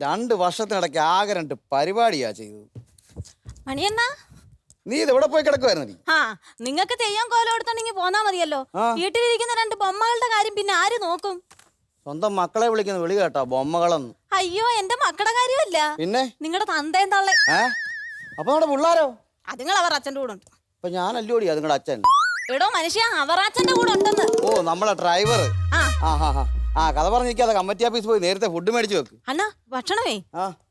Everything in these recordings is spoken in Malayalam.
2 വർഷത്തിനിടയ്ക്ക് ആകെ 2 പരിപാടിയാ ചെയ്തത്. മണിയണ്ണ നീ ഇത് എവിടെ പോയി കിടക്കുവായിരുന്നു നീ? ആ നിങ്ങൾക്ക് തെയ്യം കോലം എടുത്തോണ്ടെങ്കിൽ പോന്നാ മതിയല്ലോ. വീട്ടിലിരിക്കുന്ന 2 ബൊമ്മകളുടെ കാര്യം പിന്നെ ആര് നോക്കും? സ്വന്തം മക്കളെ വിളിക്കുന്ന വിളി കേട്ടോ ബൊമ്മകളെന്ന്. അയ്യോ എന്റെ മക്കളുടെ കാര്യമല്ല, പിന്നെ നിങ്ങളുടെ തന്തയും തള്ളേ. അപ്പൊ നമ്മുടെ പിള്ളാരോ? അതുങ്ങൾ അവർ അച്ഛന്റെ കൂടെ ഉണ്ട്. അപ്പൊ ഞാനല്ലോടി അതുങ്ങളുടെ അച്ഛൻ. എടോ മനുഷ്യ, അവർ അച്ഛന്റെ കൂടെ ഉണ്ടെന്ന്. ഓ നമ്മളെ ഡ്രൈവർ. ആ കഥ പറഞ്ഞിരിക്കാതെ കമ്മിറ്റി ഓഫീസ് പോയി നേരത്തെ ഫുഡ് മേടിച്ചു വെക്ക്. അണ്ണാ ഭക്ഷണമേ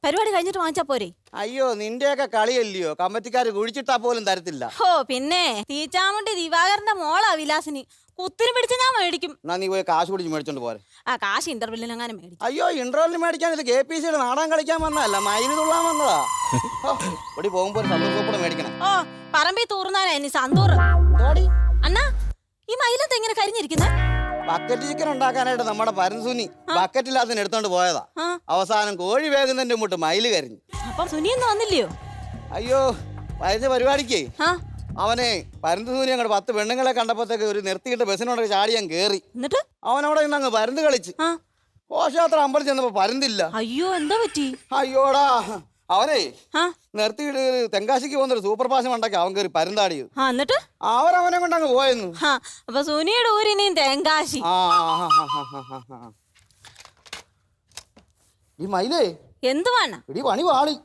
പരിപാടി കഴിഞ്ഞിട്ട് വാങ്ങിച്ചാ പോരെ? അയ്യോ നിന്റെയൊക്കെ കളിയല്ലയോ, കമ്മിറ്റിക്കാര് കുഴിച്ചിട്ടാ പോലും തരത്തില്ല. ഓ പിന്നെ തീച്ചാമുണ്ടി ദിവാകരന്റെ മോളാ വിലാസിനി, കുത്തിരി പിടിച്ച് ഞാൻ മേടിക്കും. എന്നാ നീ പോയി കാശ് പിടിച്ച് മേടിച്ചോണ്ട് പോരെ. ആ കാശ് ഇന്റർവെല്ലിന് അങ്ങനെ മേടിക്കും. അയ്യോ ഇന്റർവെല്ലിന് മേടിക്കാൻ ഇത് KPCയുടെ നാടകം കളിക്കാൻ വന്നതല്ല, മയില് തുള്ളാൻ വന്നതാ. ഇവിടെ പോകുമ്പോ ഒരു സന്തോഷത്തോടെ മേടിക്കണം. ഓ പറമ്പി തൂർന്നാനാ ഇനി സന്തൂർ. അണ്ണാ ഈ മയിലത്ത് എങ്ങനെ കരിഞ്ഞിരിക്കുന്നേ? ബക്കറ്റ് ചിക്കൻ ഉണ്ടാക്കാനായിട്ട് നമ്മുടെ പരൻസുനി ബക്കറ്റില്ലാത്ത എടുത്തോണ്ട് പോയതാ. അവസാനം കോഴി വേകുന്നതിന്റെ മുട്ട് മയില് കരിഞ്ഞു. അപ്പൊ സുനിയൊന്നും വന്നില്ലയോ? അയ്യോ കഴിഞ്ഞ പരിപാടിക്ക് അവനെ പരന്തുസൂനി അങ്ങോട്ട് 10 പെണ്ണുങ്ങളെ കണ്ടപ്പോഴത്തേക്ക് ഒരു നിർത്തിയിട്ട് ബസ്സിനോട് ചാടി ഞാൻ കേറി. എന്നിട്ട് അവനവിടെ നിന്ന് അങ്ങ് പരന്ത് കളിച്ച്. ഘോഷയാത്ര അമ്പലം ചെന്നപ്പോ പരന്തില്ല. അയ്യോ എന്താ പറ്റി? അയ്യോടാ അവനെ നിർത്തിയിട്ട് തെങ്കാശിക്ക് പോകുന്നൊരു സൂപ്പർ ഫാസ്റ്റ് ഉണ്ടാക്കി അവൻ കയറി പരന്താടിയത്. എന്നിട്ട് അവനെ കൊണ്ട് അങ്ങ് പോയെന്നു. അപ്പൊ സുനിയുടെ ഊരിനെയും തെങ്കാശി. ഈ മയിലേ എന്ത് വേണം ഇടി പണി വാളി.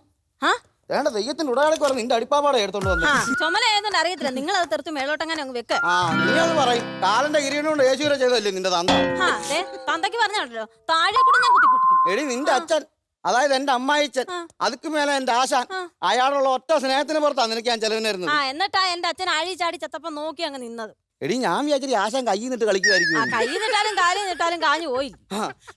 വേണ്ട തെയ്യത്തിന്റെ ഉടയാളൊക്കെ പറഞ്ഞ് നിന്റെ അടിപ്പാപാടെ എടുത്തോണ്ട് വന്നു. ചുമല ഏതുകൊണ്ട് അറിയത്തില്ല, നിങ്ങൾ അത് തെറുത്ത് മേളോട്ടങ്ങനെ അങ്ങ് വെക്ക. നീ അത് പറയും കാലന്റെ കിരീടം യേശുവരെ ചെയ്തല്ലേ നിന്റെ തന്ത. തന്തയ്ക്ക് പറഞ്ഞോ താഴെ കൂടെ ഞാൻ കുത്തിപ്പൊട്ടിക്കും. എടി നിന്റെ അച്ഛൻ, അതായത് എന്റെ അമ്മായിച്ചൻ, അതുക്ക് മേലെ എന്റെ ആശാൻ, അയാളുള്ള ഒറ്റ സ്നേഹത്തിന് പുറത്താണ് നിനക്ക് ഞാൻ ചെലവിനായിരുന്നു. എന്നിട്ടാ എന്റെ അച്ഛൻ ആഴി ചാടി ചത്തപ്പം നോക്കി അങ്ങ് നിന്നത്. എടി ഞാൻ വിചാരിച്ചു ആശാൻ കൈ നിട്ട് കളിക്കുമായിരിക്കും. കൈ നിട്ടാലും കാലി നിട്ടാലും കാഞ്ഞു പോയി.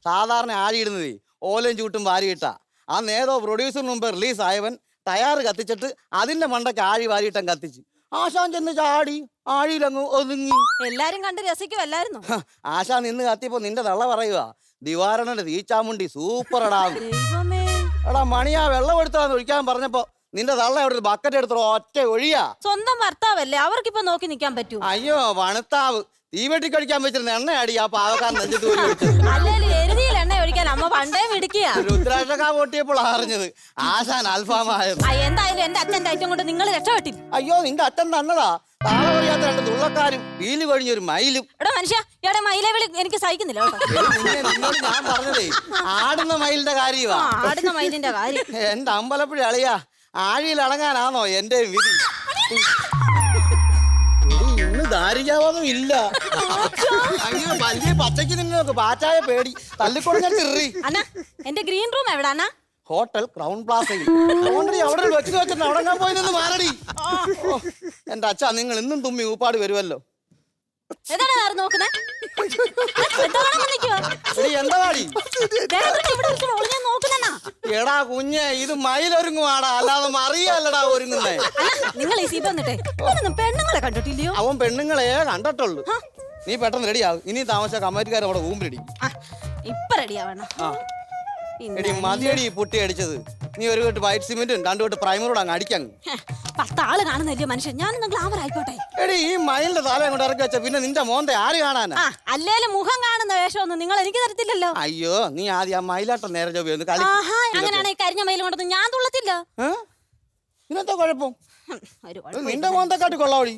സാധാരണ ആഴിയിടുന്നത് ഓലയും ചൂട്ടും വാരിയിട്ടാ. ആ നേതോ പ്രൊഡ്യൂസറിന് മുമ്പ് റിലീസ് ആയവൻ ടയറ് കത്തിച്ചിട്ട് അതിന്റെ മണ്ടയ്ക്ക് ആഴി വാരിയിട്ടം കത്തിച്ച് ആശാൻ ചെന്ന് ചാടി ആഴിയിലങ്ങ് ഒതുങ്ങി. എല്ലാരും കണ്ട് രസിക്കുമല്ലായിരുന്നു. ആശാൻ നിന്ന് കത്തിയപ്പോ നിന്റെ തള്ള പറയുക ദിവാരണന്റെ തീച്ചാമുണ്ടി സൂപ്പർ എടാ. എടാ മണിയാ വെള്ളം എടുത്താന്ന് ഒഴിക്കാൻ പറഞ്ഞപ്പോ നിന്റെ തള്ള എവിടെ ബക്കറ്റ് എടുത്തോ ഒറ്റ ഒഴിയാ. സ്വന്തം ഭർത്താവല്ലേ, അവർക്കിപ്പോ നോക്കി നിക്കാൻ പറ്റൂ? അയ്യോ വണുത്താവ് തീവെട്ടി കഴിക്കാൻ വെച്ചിരുന്ന എണ്ണ അടി ആ പാവക്കാരൻ നെഞ്ചത്ത് അല്ലേലും എരുതിയിൽ എണ്ണ ഒഴിക്കാൻ അമ്മ പണ്ടേ മിടിക്കുക. രുദ്രാക്ഷക്കാ പൊട്ടിയപ്പോൾ അറിഞ്ഞത് ആശാൻ അൽഫാമായത്. എന്തായാലും എന്റെ അച്ഛന്റെ ഐറ്റം കൊണ്ട് നിങ്ങൾ രക്ഷപ്പെട്ടി. അയ്യോ നിന്റെ അച്ഛൻ തന്നതാ താള പറയാത്ത 2 തുള്ളക്കാരും വീല് കഴിഞ്ഞൊരു മയിലും. എടാ മനുഷ്യ ഇവിടെ മയിലെ വിളി എനിക്ക് സഹിക്കുന്നില്ല. ഞാൻ പറഞ്ഞതേ ആടുന്ന മയിലിന്റെ കാര്യമാ. ആടുന്ന മയിലിന്റെ കാര്യം എന്റെ അമ്പലപ്പുഴ അളിയാ ആഴിയിൽ അടങ്ങാനാണോ എന്റെ വിധി. ഇന്ന് ദാരിജാവൊന്നും ഇല്ല. അയ്യോ വലിയ പച്ചയ്ക്ക് നിന്നൊക്കെ പാറ്റായ പേടി തല്ലിക്കൊടുങ്ങ ചെറി. അണ്ണാ എന്റെ ഗ്രീൻ റൂം എവിടാ? ഹോട്ടൽ ക്രൗൺ പ്ലാസയിൽ. അവിടെ വെച്ചിട്ട് അവിടെ ഞാൻ പോയി നിന്ന് മാറടി. എന്റെ അച്ഛാ നിങ്ങൾ ഇന്നും തുമ്മി ഊപ്പാട് വരുമല്ലോ. എന്താ എടാ കുഞ്ഞെ ഇത് മയിലൊരുങ്ങുവാടാ, അല്ലാതെ മറിയല്ലടാ ഒരുങ്ങുന്നേ. നിങ്ങൾ പെണ്ണുങ്ങളെ കണ്ടിട്ടില്ലയോ? അവൻ പെണ്ണുങ്ങളെ കണ്ടിട്ടുള്ളൂ. നീ പെട്ടെന്ന് റെഡിയാവും, ഇനി താമസിച്ച കമ്മിറ്റിക്കാർ അവിടെ ഊമ്പിടി. ഇപ്പൊ റെഡിയാവണം. എടി മതിയടി പൊട്ടി അടിച്ചത്. നീ ഒരു കെട്ട് വൈറ്റ് സിമെന്റും 2 കെട്ട് പ്രൈമറോട് അങ്ങ് അടിക്കങ്ങ്. 10 ആള് കാണുന്നില്ലേ മനുഷ്യൻ, ഞാനൊന്ന് ഗ്ലാമർ ആയിക്കോട്ടെ. എടി ഈ മയിലിന്റെ തല അങ്ങോട്ട് ഇറക്കി വെച്ച പിന്നെ നിന്റെ മോന്തെ ആര് കാണാനാ? അല്ലേലും മുഖം കാണുന്ന വേഷമൊന്നും നിങ്ങൾ എനിക്ക് തരത്തില്ലല്ലോ. അയ്യോ നീ ആദ്യം ആ മയിലാട്ടം നേരെ ചോദിച്ചു. അങ്ങനെയാണെങ്കിൽ കരിഞ്ഞ മയിൽ കൊണ്ടൊന്നും ഞാൻ തുള്ളത്തില്ല. ഇന്നെന്താ കുഴപ്പം? നിന്റെ മോന്തെക്കാട്ടി കൊള്ളാവടി.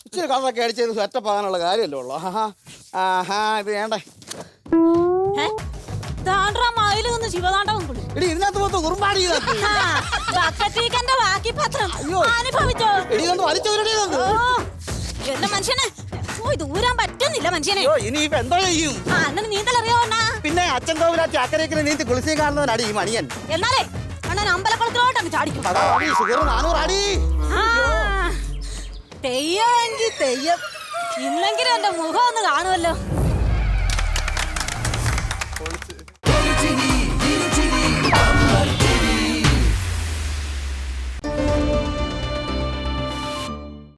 ഇച്ചിരി കഥയൊക്കെ അടിച്ചത് സെറ്റപ്പ് ആകാനുള്ള കാര്യമല്ലേ ഉള്ളു. ഇത് വേണ്ടേ? ഇതിനകത്ത് മൊത്തം ഉറുമ്പാടി. എന്റെ മനുഷ്യനെ ദൂരാൻ പറ്റുന്നില്ല മനുഷ്യനെ. ഇനിയിപ്പോ എന്തോ ചെയ്യും? നീന്തലറിയാവണ്ണ? പിന്നെ അച്ഛൻ കോവിലാറ്റി അക്കരയ്ക്ക് നീന്തി കുളിസി കാണുന്നവനാടി ഈ മണിയൻ. എന്നാലേ അണ്ണൻ അമ്പലക്കുളത്തിലോട്ടങ്ങ് ചാടിക്കും. തെയ്യം എങ്കിൽ തെയ്യം, ഇന്നെങ്കിലും എന്റെ മുഖം ഒന്ന് കാണുമല്ലോ.